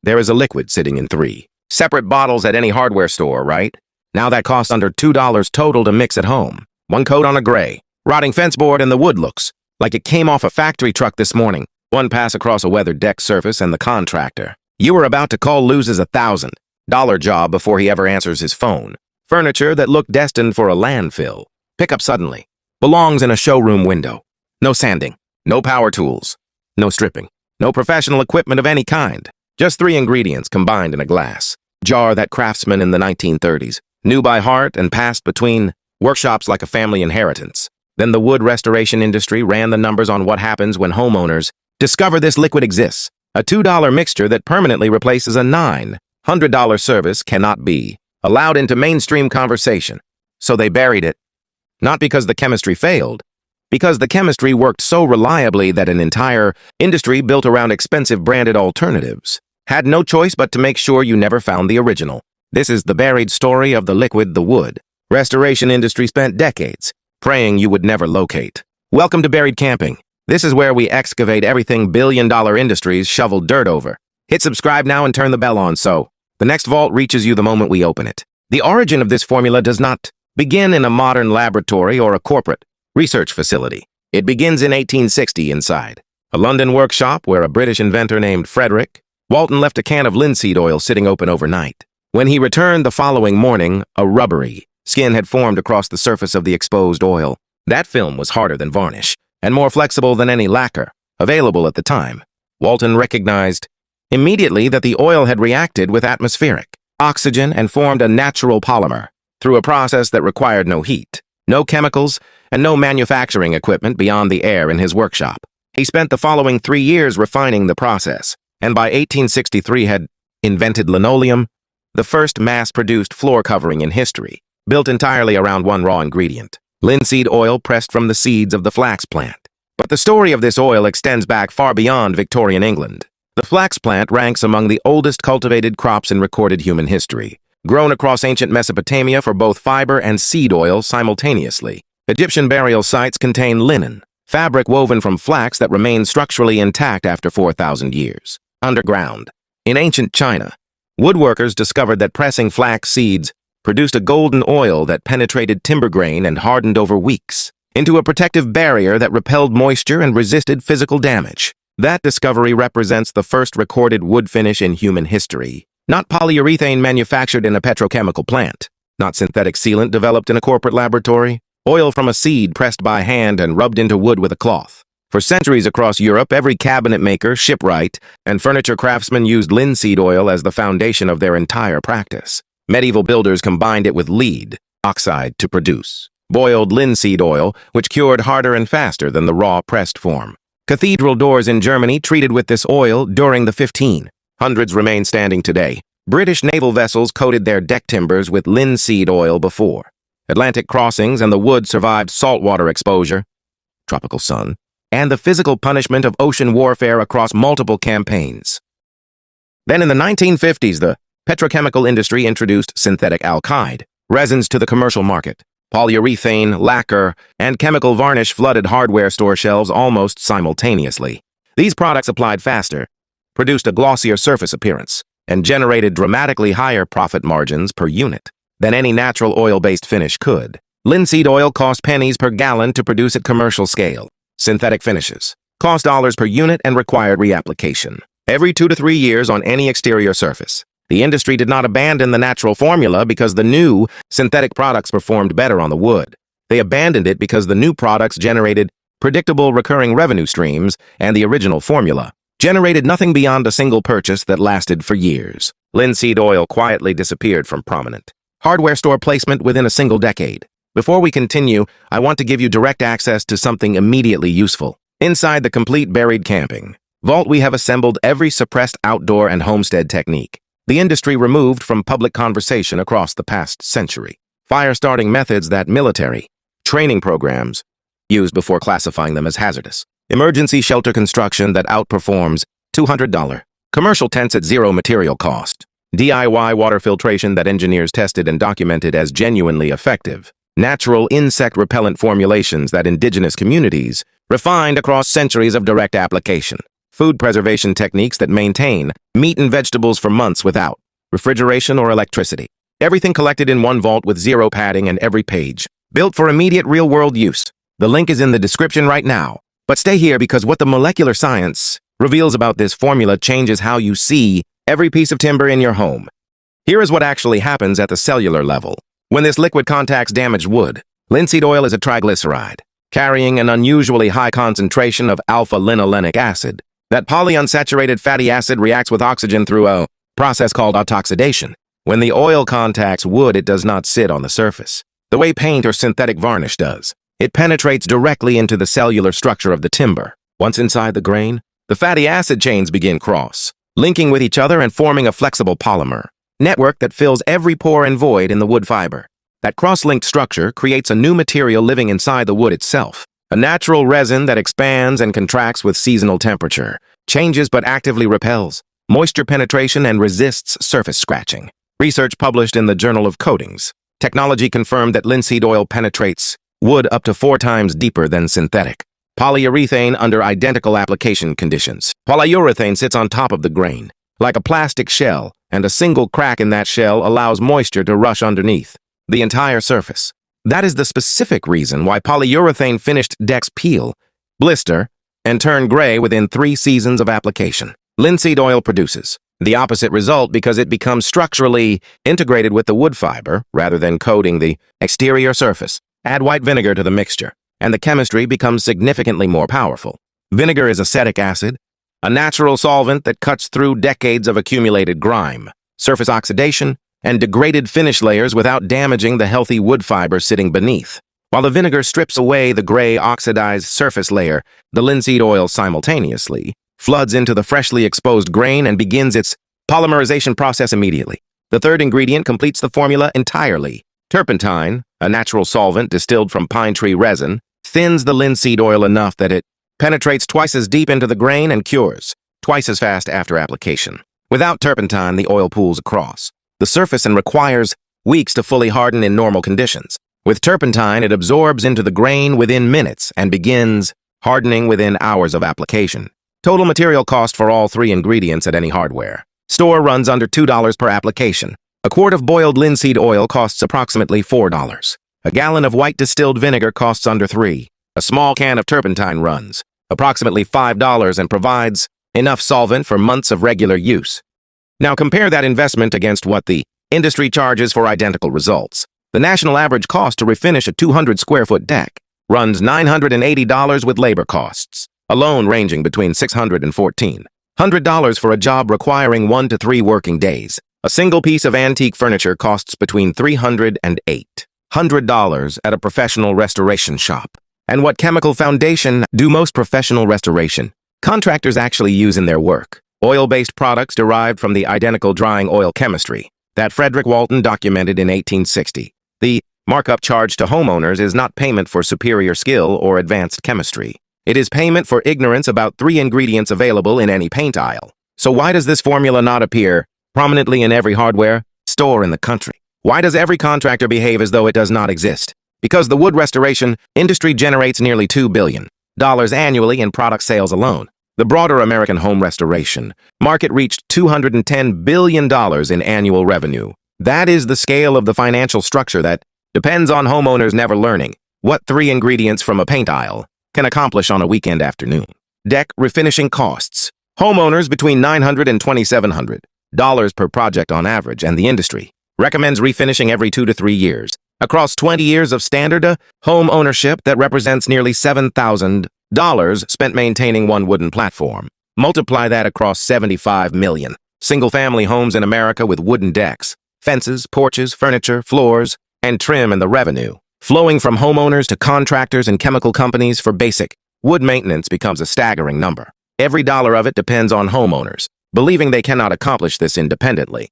There is a liquid sitting in 3 separate bottles at any hardware store, right? Now that costs under $2 total to mix at home. 1 coat on a gray, rotting fence board, and the wood looks like it came off a factory truck this morning. 1 pass across a weathered deck surface and the contractor you were about to call loses $1,000 job before he ever answers his phone. Furniture that looked destined for a landfill. Pick up suddenly. Belongs in a showroom window. No sanding, no power tools, no stripping, no professional equipment of any kind. Just 3 ingredients combined in a glass jar that craftsmen in the 1930s knew by heart and passed between workshops like a family inheritance. Then the wood restoration industry ran the numbers on what happens when homeowners discover this liquid exists. A $2 mixture that permanently replaces a $900 service cannot be allowed into mainstream conversation. So they buried it. Not because the chemistry failed, because the chemistry worked so reliably that an entire industry built around expensive branded alternatives had no choice but to make sure you never found the original. This is the buried story of the liquid the wood restoration industry spent decades praying you would never locate. Welcome to Buried Camping. This is where we excavate everything billion-dollar industries shoveled dirt over. Hit subscribe now and turn the bell on so the next vault reaches you the moment we open it. The origin of this formula does not begin in a modern laboratory or a corporate research facility. It begins in 1860 inside a London workshop where a British inventor named Frederick Walton left a can of linseed oil sitting open overnight. When he returned the following morning, a rubbery skin had formed across the surface of the exposed oil. That film was harder than varnish and more flexible than any lacquer available at the time. Walton recognized immediately that the oil had reacted with atmospheric oxygen and formed a natural polymer through a process that required no heat, no chemicals, and no manufacturing equipment beyond the air in his workshop. He spent the following 3 years refining the process, and by 1863 had invented linoleum, the first mass-produced floor covering in history, built entirely around 1 raw ingredient, linseed oil pressed from the seeds of the flax plant. But the story of this oil extends back far beyond Victorian England. The flax plant ranks among the oldest cultivated crops in recorded human history, grown across ancient Mesopotamia for both fiber and seed oil simultaneously. Egyptian burial sites contain linen, fabric woven from flax that remains structurally intact after 4,000 years. Underground, in ancient China, woodworkers discovered that pressing flax seeds produced a golden oil that penetrated timber grain and hardened over weeks into a protective barrier that repelled moisture and resisted physical damage. That discovery represents the first recorded wood finish in human history. Not polyurethane manufactured in a petrochemical plant, not synthetic sealant developed in a corporate laboratory, oil from a seed pressed by hand and rubbed into wood with a cloth. For centuries across Europe, every cabinet maker, shipwright, and furniture craftsman used linseed oil as the foundation of their entire practice. Medieval builders combined it with lead oxide to produce boiled linseed oil, which cured harder and faster than the raw pressed form. Cathedral doors in Germany treated with this oil during the 1500s remain standing today. British naval vessels coated their deck timbers with linseed oil before Atlantic crossings, and the wood survived saltwater exposure, tropical sun, and the physical punishment of ocean warfare across multiple campaigns. Then in the 1950s, the petrochemical industry introduced synthetic alkyd resins to the commercial market. Polyurethane, lacquer, and chemical varnish flooded hardware store shelves almost simultaneously. These products applied faster, produced a glossier surface appearance, and generated dramatically higher profit margins per unit than any natural oil-based finish could. Linseed oil cost pennies per gallon to produce at commercial scale. Synthetic finishes cost dollars per unit and required reapplication every 2 to 3 years on any exterior surface. The industry did not abandon the natural formula because the new synthetic products performed better on the wood. They abandoned it because the new products generated predictable recurring revenue streams, and the original formula generated nothing beyond a single purchase that lasted for years. Linseed oil quietly disappeared from prominent hardware store placement within a single decade. Before we continue, I want to give you direct access to something immediately useful. Inside the complete Buried Camping vault, we have assembled every suppressed outdoor and homestead technique the industry removed from public conversation across the past century. Fire-starting methods that military training programs used before classifying them as hazardous. Emergency shelter construction that outperforms $200. Commercial tents at zero material cost. DIY water filtration that engineers tested and documented as genuinely effective. Natural insect repellent formulations that indigenous communities refined across centuries of direct application. food preservation techniques that maintain meat and vegetables for months without refrigeration or electricity. Everything collected in one vault with zero padding and every page, built for immediate real-world use. The link is in the description right now. But stay here because what the molecular science reveals about this formula changes how you see every piece of timber in your home. Here is what actually happens at the cellular level. When this liquid contacts damaged wood, linseed oil is a triglyceride, carrying an unusually high concentration of alpha-linolenic acid. That polyunsaturated fatty acid reacts with oxygen through a process called autoxidation. When the oil contacts wood, it does not sit on the surface, the way paint or synthetic varnish does. It penetrates directly into the cellular structure of the timber. Once inside the grain, the fatty acid chains begin linking with each other and forming a flexible polymer network that fills every pore and void in the wood fiber. That cross-linked structure creates a new material living inside the wood itself, a natural resin that expands and contracts with seasonal temperature, changes but actively repels moisture penetration and resists surface scratching. Research published in the Journal of Coatings Technology confirmed that linseed oil penetrates wood up to 4 times deeper than synthetic polyurethane under identical application conditions. Polyurethane sits on top of the grain, like a plastic shell, and a single crack in that shell allows moisture to rush underneath the entire surface. That is the specific reason why polyurethane finished decks peel, blister, and turn gray within 3 seasons of application. Linseed oil produces the opposite result because it becomes structurally integrated with the wood fiber rather than coating the exterior surface. Add white vinegar to the mixture, and the chemistry becomes significantly more powerful. Vinegar is acetic acid, a natural solvent that cuts through decades of accumulated grime, surface oxidation, and degraded finish layers without damaging the healthy wood fiber sitting beneath. While the vinegar strips away the gray oxidized surface layer, the linseed oil simultaneously floods into the freshly exposed grain and begins its polymerization process immediately. The third ingredient completes the formula entirely. Turpentine, a natural solvent distilled from pine tree resin, thins the linseed oil enough that it penetrates twice as deep into the grain and cures twice as fast after application. Without turpentine, the oil pools across the surface and requires weeks to fully harden in normal conditions. With turpentine, it absorbs into the grain within minutes and begins hardening within hours of application. Total material cost for all 3 ingredients at any hardware store runs under $2 per application. A quart of boiled linseed oil costs approximately $4. A gallon of white distilled vinegar costs under $3. A small can of turpentine runs approximately $5 and provides enough solvent for months of regular use. Now compare that investment against what the industry charges for identical results. The national average cost to refinish a 200 square foot deck runs $980 with labor costs alone ranging between $600 and $1,400 for a job requiring 1 to 3 working days. A single piece of antique furniture costs between $300 and $800 at a professional restoration shop. And what chemical foundation do most professional restoration contractors actually use in their work? Oil-based products derived from the identical drying oil chemistry that Frederick Walton documented in 1860. The markup charged to homeowners is not payment for superior skill or advanced chemistry. It is payment for ignorance about 3 ingredients available in any paint aisle. So why does this formula not appear prominently in every hardware store in the country? Why does every contractor behave as though it does not exist? Because the wood restoration industry generates nearly $2 billion annually in product sales alone. The broader American home restoration market reached $210 billion in annual revenue. That is the scale of the financial structure that depends on homeowners never learning what 3 ingredients from a paint aisle can accomplish on a weekend afternoon. Deck refinishing costs homeowners between $900 and $2,700 per project on average, and the industry recommends refinishing every 2 to 3 years. Across 20 years of standard home ownership, that represents nearly $7,000 spent maintaining one wooden platform. Multiply that across 75 million single-family homes in America with wooden decks, fences, porches, furniture, floors, and trim, and the revenue flowing from homeowners to contractors and chemical companies for basic wood maintenance becomes a staggering number. Every dollar of it depends on homeowners, believing they cannot accomplish this independently.